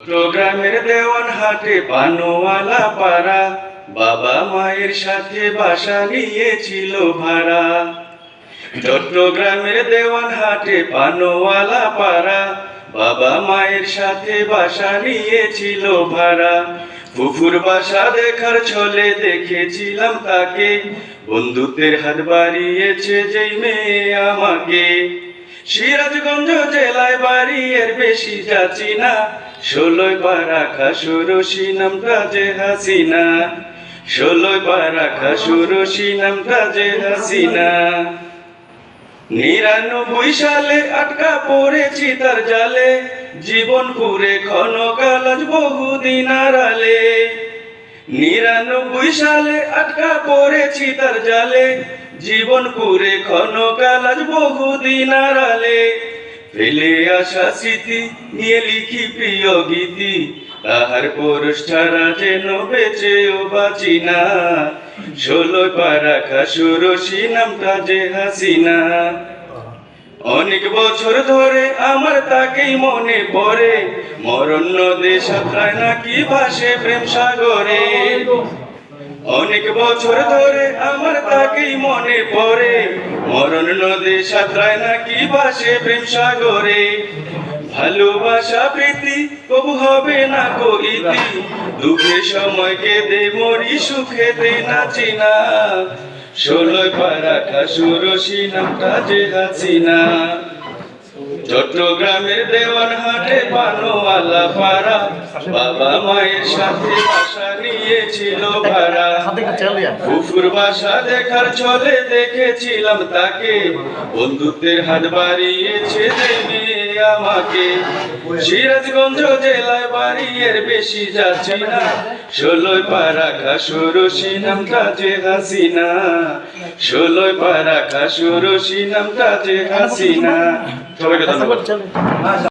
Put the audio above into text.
চট্টগ্রামের দেওয়ানহাটে পানোয়ালা পাড়া, বাবা মায়ের সাথে বাসা নিয়েছিল ভাড়া। চট্টগ্রামের দেওয়ানহাটে পানোয়ালা পাড়া, বাবা মায়ের সাথে বাসা নিয়েছিল ভাড়া। ফুফুর বাসা দেখার ছলে দেখেছিলাম তাকে, বন্ধুত্বের হাত বাড়িয়েছে যেই মেয়ে আমাকে। সিরাজগঞ্জ জেলায় বাড়ি এর বেশি যাচ্ছি না, 16 পারা খাসুরসি নামটা যে হাসিনা, 16 পারা খাসুরসি নামটা যে হাসিনা। 99 সালে আটকা পড়েছি তার জালে, জীবন পুরে ক্ষণকাল আজ বহুদিন আড়ালে। 99 সালে আটকা পড়েছি তার জালে, জীবন পুরে ক্ষণকাল আজ বহুদিন আড়ালে। ফেলে আসা স্মৃতি নিয়ে লিখি প্রিয় গীতি, তাহার পরশ ছাড়া যেন বেঁচেও বাঁচি না। 16 পারা খাসুরসি নামটা যে হাসিনা। অনেক বছর ধরে আমার তাকেই মনে পড়ে, মরণ নদে সাঁতরায় নাকি ভাসে প্রেম সাগরে। অনেক বছর ধরে আমার তাকেই মনে পড়ে, মরণ নদে সাঁতরায় নাকি ভাসে প্রেম সাগরে। ভালোবাসা প্রীতি কবু হবে না গো ইতি, দুঃখের সময় কেঁদে মরি সুখেতে নাচি না। 16 পারা খাসুরসি নামটা যে হাসিনা। চট্টগ্রামের দেওয়ানহাটে পানোয়ালা পাড়া, বাবা মায়ের সাথে বাসা নিয়েছিল ভাড়া। ফুফুর বাসা দেখার ছলে দেখেছিলাম তাকে, বন্ধুত্বের হাত বাড়িয়েছে যে মেয়ে আমাকে। সিরাজগঞ্জ জেলায় বাড়ি এর বেশি যাচ্ছি না, 16 পারা খাসুরসি নামটা যে হাসিনা, 16 পারা খাসুরসি নামটা যে হাসিনা। সবাইকে ধন্যবাদ।